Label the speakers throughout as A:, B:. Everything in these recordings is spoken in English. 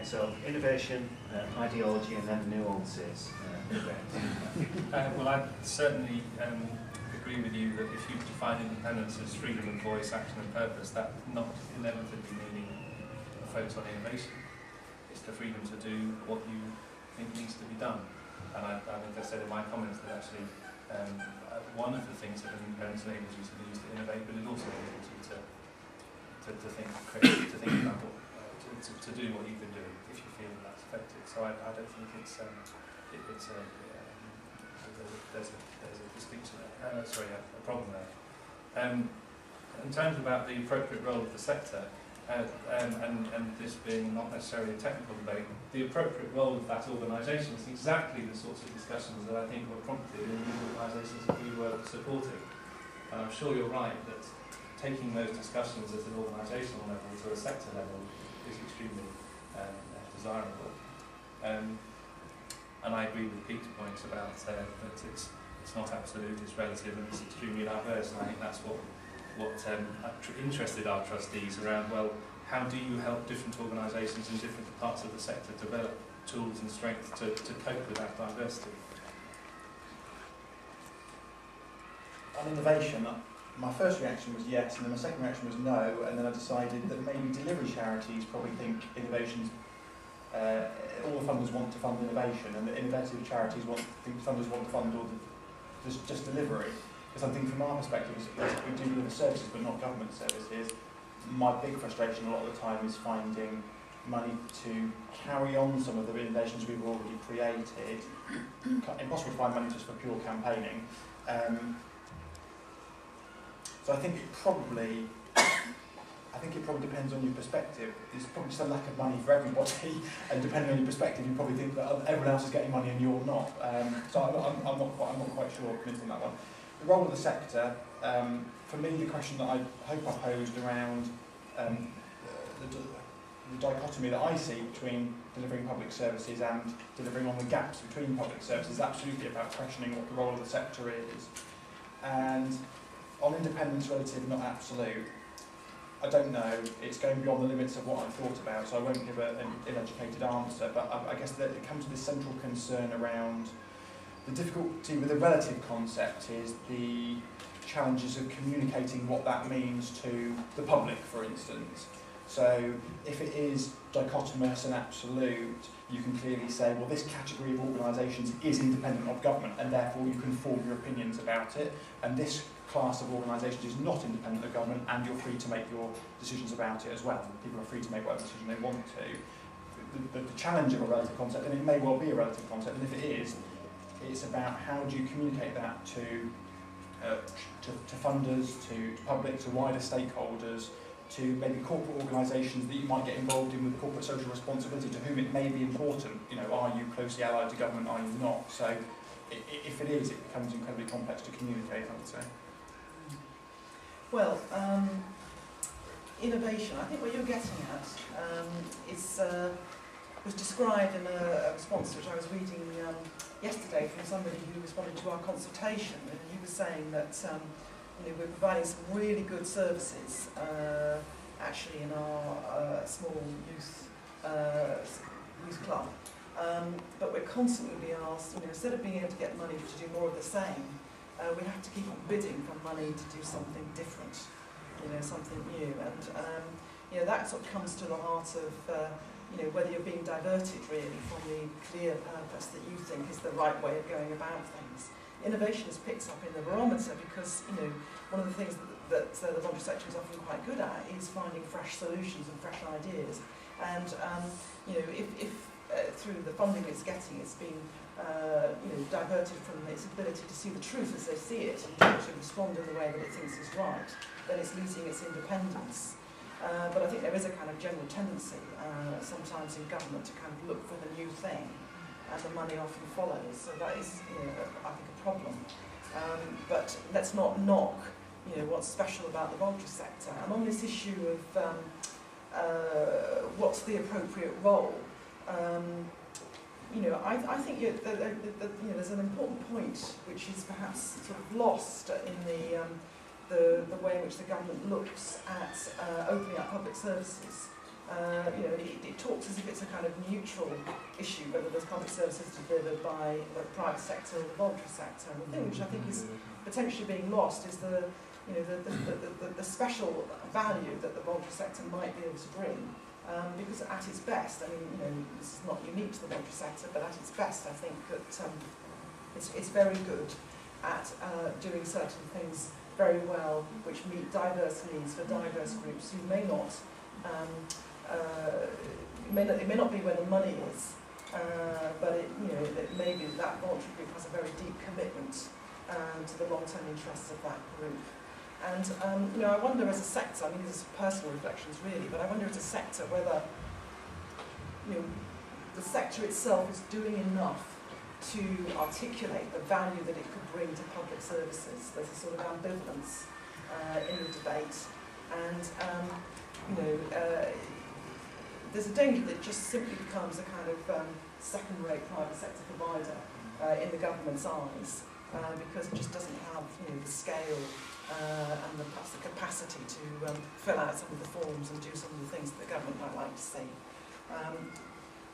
A: Okay, so innovation, ideology, and then nuances.
B: Well, I certainly agree with you that if you define independence as freedom of voice, action and purpose, that not inevitably meaning a focus on innovation. It's the freedom to do what you think needs to be done. And I think I said in my comments that actually one of the things that independence enables you to do is to innovate, but it also enables you to think critically, to think about what, to do what you've been doing if you feel that's effective. So I don't think there's a distinction there. A problem there. In terms about the appropriate role of the sector, and this being not necessarily a technical debate, the appropriate role of that organisation is exactly the sorts of discussions that I think were prompted in these organisations that we were supporting. And I'm sure you're right that taking those discussions at an organisational level to a sector level is extremely desirable. And I agree with Pete's points about that it's not absolute, it's relative, and it's extremely diverse. And I think that's what interested our trustees around, well, how do you help different organisations in different parts of the sector develop tools and strength to cope with that diversity?
C: On innovation, my first reaction was yes, and then my second reaction was no, and then I decided that maybe delivery charities probably think innovations, all the funders want to fund innovation, and the innovative charities think funders want to fund all just delivery. Because I think from our perspective, we do deliver services but not government services. My big frustration a lot of the time is finding money to carry on some of the innovations we've already created. Impossible to find money just for pure campaigning. So I think it probably depends on your perspective. There's probably just a lack of money for everybody, and depending on your perspective, you probably think that everyone else is getting money and you're not. So I'm not quite sure convinced on that one. The role of the sector, for me, the question that I hope I posed around the dichotomy that I see between delivering public services and delivering on the gaps between public services is absolutely about questioning what the role of the sector is. And on independence, relative, not absolute, I don't know. It's going beyond the limits of what I've thought about, so I won't give an ill-educated answer, but I guess that it comes to this central concern around the difficulty with the relative concept is the challenges of communicating what that means to the public, for instance. So if it is dichotomous and absolute, you can clearly say, well, this category of organisations is independent of government, and therefore you can form your opinions about it, and this class of organisations is not independent of government, and you're free to make your decisions about it as well. People are free to make whatever decision they want to. The challenge of a relative concept, and it may well be a relative concept, and if it is, it's about how do you communicate that to funders, to public, to wider stakeholders, to maybe corporate organisations that you might get involved in with corporate social responsibility, to whom it may be important. You know, are you closely allied to government, are you not? So if it is, it becomes incredibly complex to communicate, I would say.
D: Well, innovation, I think what you're getting at was described in a response which I was reading yesterday from somebody who responded to our consultation, and he was saying that we're providing some really good services actually in our small youth club, but we're constantly being asked, instead of being able to get money to do more of the same, we have to keep on bidding for money to do something different, something new, and that sort of comes to the heart of whether you're being diverted really from the clear purpose that you think is the right way of going about things. Innovation is picked up in the barometer because one of the things that the voluntary sector is often quite good at is finding fresh solutions and fresh ideas, and if through the funding it's getting, it's being diverted from its ability to see the truth as they see it and to respond in the way that it thinks is right, then it's losing its independence. But I think there is a kind of general tendency sometimes in government to kind of look for the new thing, and the money often follows. So that is, I think, a problem. But let's not knock, what's special about the voluntary sector. And on this issue of what's the appropriate role, I think there's an important point which is perhaps sort of lost in the way in which the government looks at opening up public services. You know, it talks as if it's a kind of neutral issue, whether there's public services delivered by the private sector or the voluntary sector. And the thing which I think is potentially being lost is the special value that the voluntary sector might be able to bring. Because at its best, I mean, you know, this is not unique to the voluntary sector, but at its best, I think that it's very good at doing certain things very well, which meet diverse needs for diverse groups who may not, it may not be where the money is, but it, you know, it may be that voluntary group has a very deep commitment to the long-term interests of that group. And you know, I wonder as a sector, I mean, these are personal reflections really, but I wonder as a sector whether, you know, the sector itself is doing enough to articulate the value that it could bring to public services. There's a sort of ambivalence in the debate, and you know, there's a danger that it just simply becomes a kind of second-rate private sector provider in the government's eyes, because it just doesn't have, you know, the scale and perhaps the capacity to fill out some of the forms and do some of the things that the government might like to see.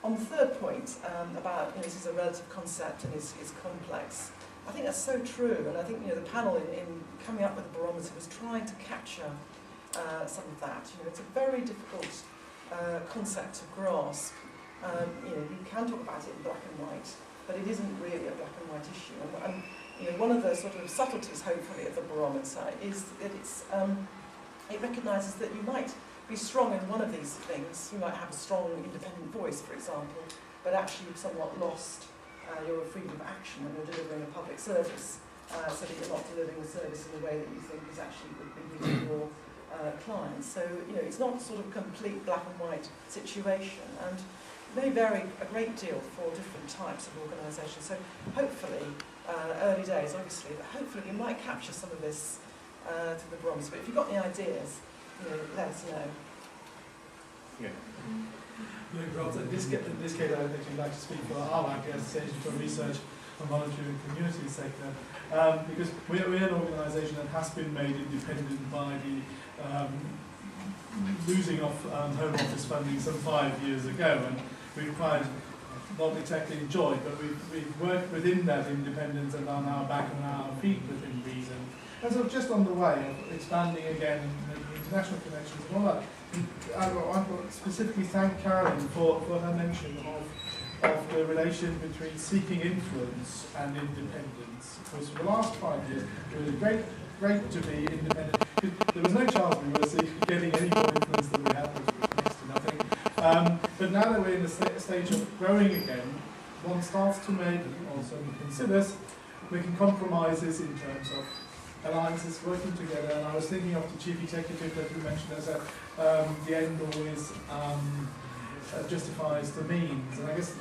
D: On the third point about, you know, this is a relative concept and is complex, I think that's so true, and I think, you know, the panel in coming up with the barometer was trying to capture some of that. You know, it's a very difficult concept to grasp. You know, you can talk about it in black and white, but it isn't really a black and white issue. And you know, one of the sort of subtleties, hopefully, of the barometer is that it recognises that you might be strong in one of these things. You might have a strong independent voice, for example, but actually you've somewhat lost your freedom of action when you're delivering a public service, so that you're not delivering the service in a way that you think is actually would be meeting your clients. So, you know, it's not sort of a complete black and white situation, and it may vary a great deal for different types of organisations. So hopefully, early days obviously, but hopefully you might capture some of this to the barometer. But if you've got any ideas, you know, let us know.
A: Yeah.
E: Look, Rob, in this case, I'd actually like to speak for our Association for Research on Voluntary and Community Sector, because we're an organisation that has been made independent by the losing of Home Office funding some 5 years ago, and we've quite, not exactly enjoyed, but we've worked within that independence and are now back on our feet within reason. And so just on the way of expanding again and making international connections and all that, I want to specifically thank Carolyn for her mention of the relation between seeking influence and independence. Because for the last 5 years, it was great to be independent. There was no chance we were getting any more influence than we had, which was next to nothing. But now that we're in the stage of growing again, one starts to make, or certainly considers, making compromises in terms of alliances working together. And I was thinking of the chief executive that you mentioned as the end always justifies the means. And I guess,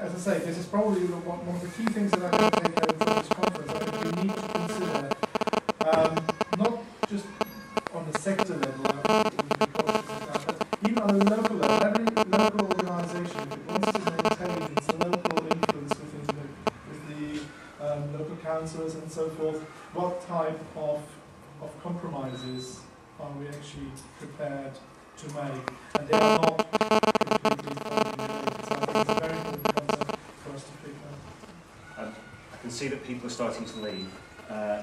E: as I say, this is probably one of the key things that I can take home from this conference. I think we need to consider, not just on the sector level, but even on the local level. Every local organisation, if it wants to maintain its local influence with the local councillors and so forth, what type of compromises are we actually prepared to make? And they are not completely related. So I think it's a very important concept for us to pick up.
A: I can see that people are starting to leave.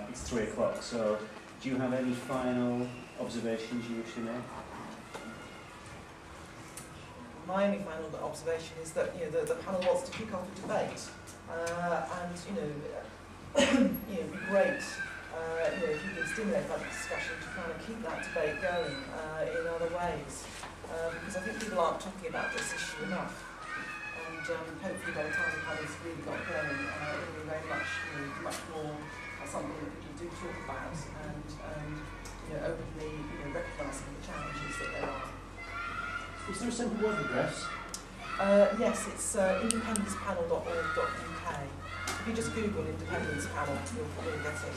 A: It's 3 o'clock, so do you have any final observations you wish to make?
D: My only final observation is that, you know, the panel wants to kick off a debate, and you know, it'd be great, you know, if you could stimulate that discussion to kind of keep that debate going in other ways, because I think people aren't talking about this issue enough, and hopefully by the time the panel's really got going, it'll be very much, you know, much more something that people do talk about, and you know, openly, you know, recognising the challenges that there are.
F: Is there a simple web address?
D: Yes, it's independencepanel.org.uk. If you just Google Independence Panel, you'll get it.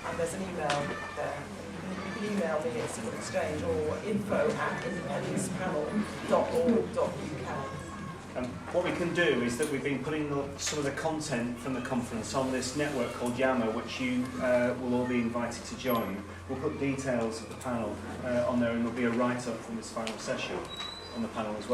D: And there's an email there. You can email me at Civil Exchange or info@independencepanel.org.uk.
A: What we can do is that we've been putting some of the content from the conference on this network called Yammer, which you will all be invited to join. We'll put details of the panel on there, and there'll be a write-up from this final session on the panel as well.